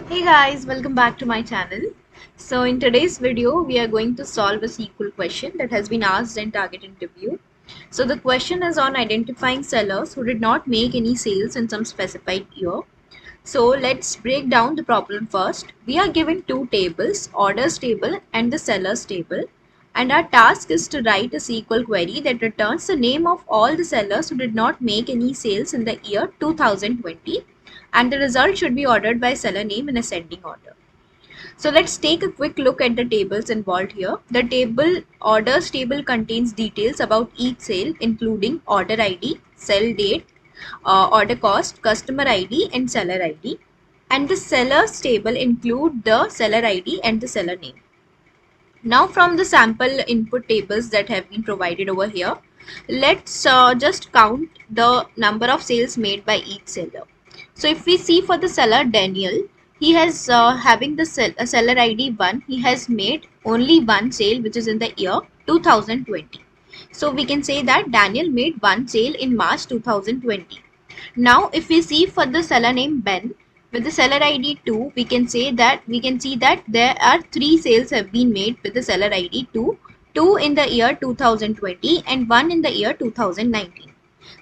Hey guys, welcome back to my channel. So in today's video, we are going to solve a SQL question that has been asked in target interview. So the question is on identifying sellers who did not make any sales in some specified year. So let's break down the problem first. We are given two tables, orders table and the sellers table. And our task is to write a SQL query that returns the name of all the sellers who did not make any sales in the year 2020, and the result should be ordered by seller name in ascending order. So let's take a quick look at the tables involved here. The table orders table contains details about each sale, including order ID, sell date, order cost, customer ID and seller ID. And the sellers table include the seller ID and the seller name. Now from the sample input tables that have been provided over here, let's just count the number of sales made by each seller. So if we see for the seller Daniel, he has having the seller ID 1, he has made only one sale which is in the year 2020. So we can say that Daniel made one sale in March 2020. Now if we see for the seller name Ben, with the seller ID 2, we can see that there are 3 sales have been made with the seller ID 2, 2 in the year 2020 and 1 in the year 2019.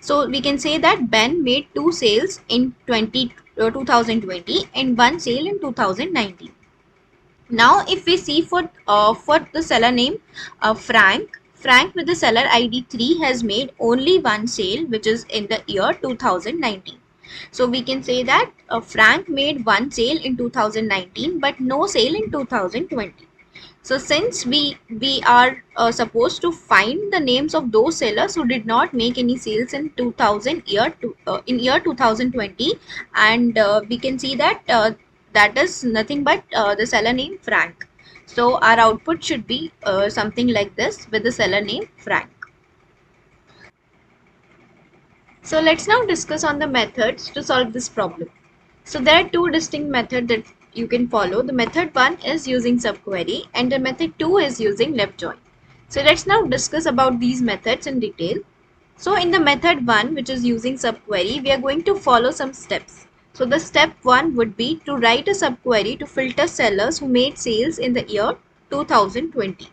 So we can say that Ben made 2 sales in 2020 and 1 sale in 2019. Now if we see for the seller name Frank with the seller ID 3 has made only one sale which is in the year 2019. So we can say that Frank made one sale in 2019 but no sale in 2020. So since we are supposed to find the names of those sellers who did not make any sales in 2020, and we can see that that is nothing but the seller name Frank. So our output should be something like this with the seller name Frank. So let's now discuss on the methods to solve this problem. So there are two distinct methods that you can follow. The method 1 is using subquery and the method 2 is using left join. So let's now discuss about these methods in detail. So in the method 1, which is using subquery, we are going to follow some steps. So the step 1 would be to write a subquery to filter sellers who made sales in the year 2020.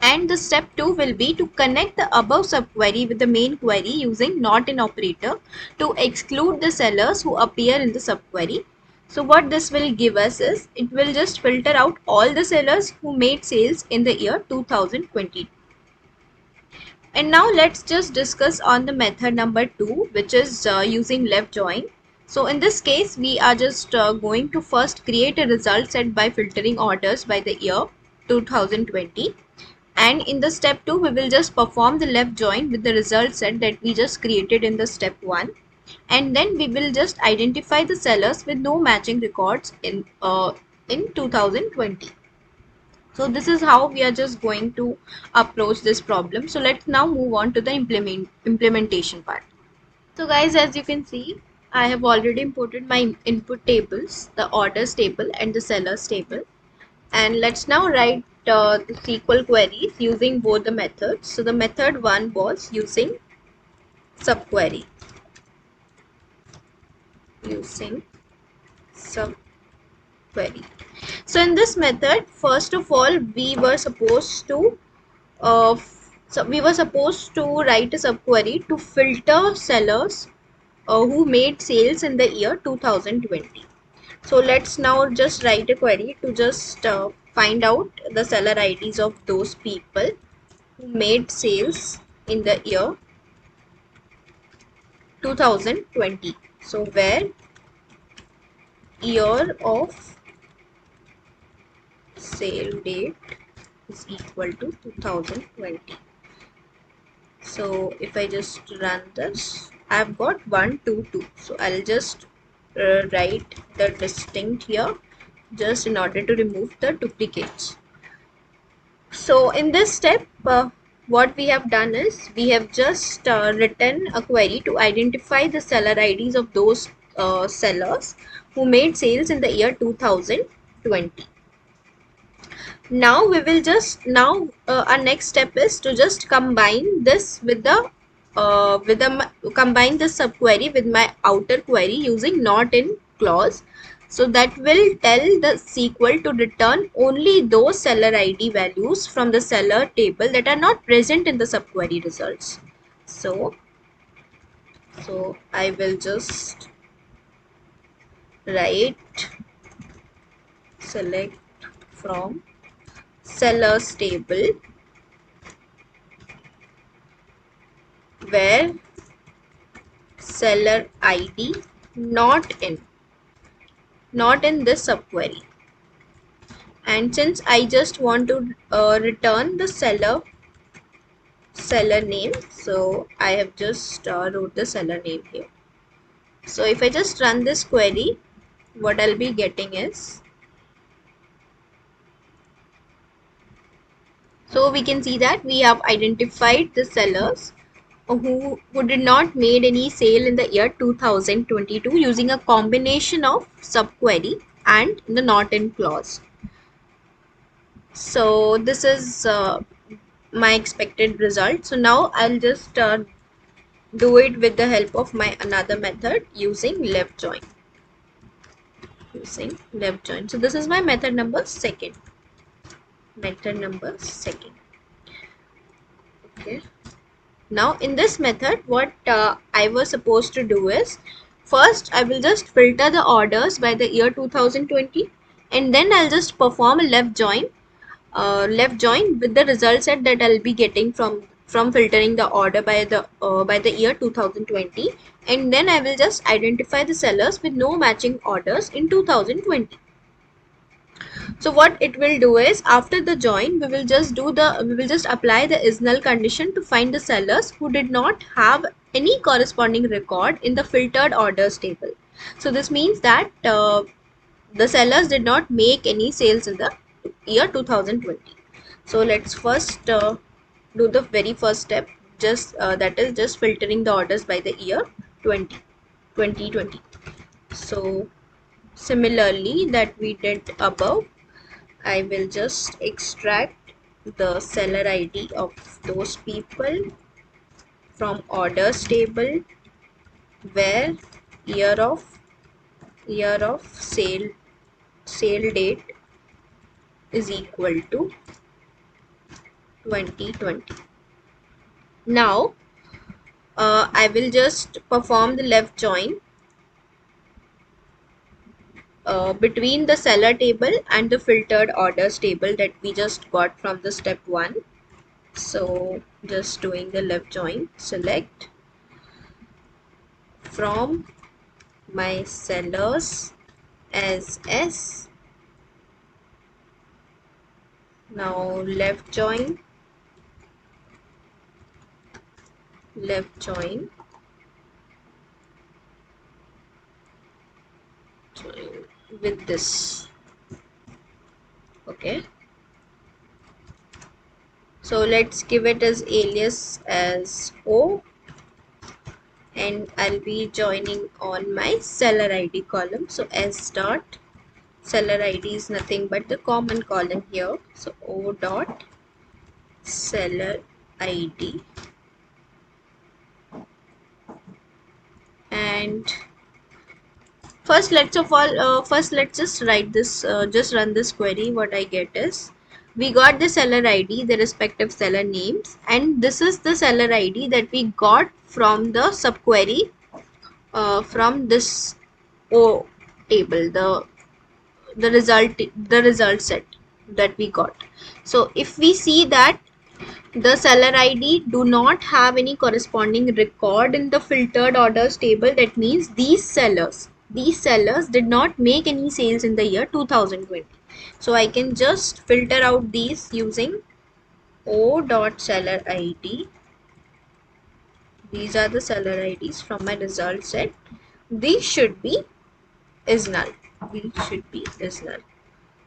And the step 2 will be to connect the above subquery with the main query using not in operator to exclude the sellers who appear in the subquery. So what this will give us is, it will just filter out all the sellers who made sales in the year 2020. And now let's just discuss on the method number 2, which is using left join. So in this case, we are just going to first create a result set by filtering orders by the year 2020. And in the step 2, we will just perform the left join with the result set that we just created in the step 1. And then we will just identify the sellers with no matching records in 2020. So this is how we are just going to approach this problem. So let's now move on to the implementation part. So guys, as you can see, I have already imported my input tables, the orders table and the sellers table. And let's now write the SQL queries using both the methods. So the method 1 was using subquery. So in this method, first of all, we were supposed to write a subquery to filter sellers who made sales in the year 2020. So let's now just write a query to just find out the seller IDs of those people who made sales in the year 2020. So where year of sale date is equal to 2020. So if I just run this, I've got 1, 2, 2. So I'll just write the distinct here just in order to remove the duplicates. So in this step, what we have done is we have just written a query to identify the seller IDs of those sellers who made sales in the year 2020. Now we will just our next step is to just combine this with the combine this subquery with my outer query using not in clause. So that will tell the SQL to return only those seller ID values from the seller table that are not present in the subquery results. So I will just write select from sellers table where seller ID not in this subquery. And since I just want to return the seller name, so I have just wrote the seller name here. So if I just run this query, what I'll be getting is, so we can see that we have identified the sellers who did not made any sale in the year 2022 using a combination of subquery and the not in clause. So this is my expected result. So now I'll just do it with the help of my another method using left join. So this is my method number second. Okay. Now in this method, what I was supposed to do is, first I will just filter the orders by the year 2020, and then I'll just perform a left join with the result set that I'll be getting from filtering the order by the year 2020, and then I will just identify the sellers with no matching orders in 2020. So what it will do is, after the join, we will just apply the is null condition to find the sellers who did not have any corresponding record in the filtered orders table. So this means that the sellers did not make any sales in the year 2020. So let's first do the very first step, just that is just filtering the orders by the year 2020. So similarly that we did above, I will just extract the seller ID of those people from orders table where year of sale date is equal to 2020. Now I will just perform the left join between the seller table and the filtered orders table that we just got from the step 1. So just doing the left join, select from my sellers as S. Now left join with this. Okay, so let's give it as alias as O, and I'll be joining on my seller ID column. So S dot seller ID is nothing but the common column here. So O dot seller ID, and first let's just write this, just run this query. What I get is, we got the seller ID, the respective seller names, and this is the seller ID that we got from the subquery from this O table, the result set that we got. So if we see that the seller ID do not have any corresponding record in the filtered orders table, that means these sellers did not make any sales in the year 2020. So I can just filter out these using O dot seller ID. These are the seller IDs from my result set. These should be is null.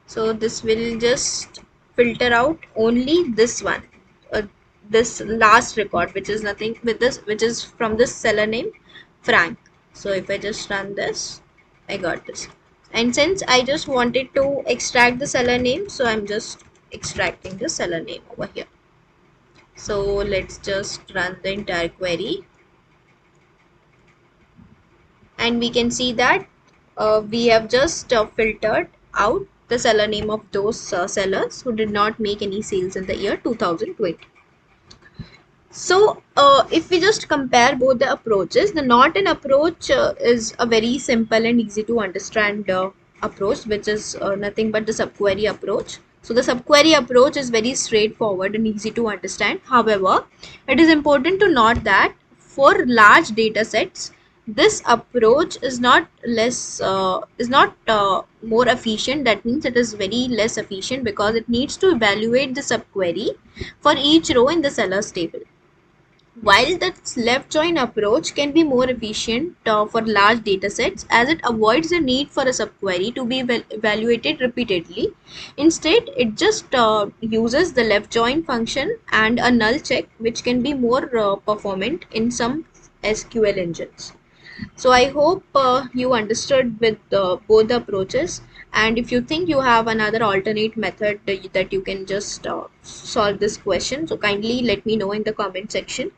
So this will just filter out only this one, this last record, which is nothing with this, which is from this seller name Frank. So if I just run this, I got this. And since I just wanted to extract the seller name, so I'm just extracting the seller name over here. So let's just run the entire query, and we can see that we have just filtered out the seller name of those sellers who did not make any sales in the year 2020. So if we just compare both the approaches, the Norton approach is a very simple and easy to understand approach, which is nothing but the subquery approach. So the subquery approach is very straightforward and easy to understand. However, it is important to note that for large data sets, this approach is not more efficient. That means it is very less efficient because it needs to evaluate the subquery for each row in the seller's table. While the left join approach can be more efficient for large datasets as it avoids the need for a subquery to be evaluated repeatedly. Instead, it just uses the left join function and a null check, which can be more performant in some SQL engines. So I hope you understood with both the approaches, and if you think you have another alternate method that you can just solve this question, so kindly let me know in the comment section.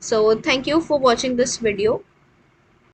So thank you for watching this video.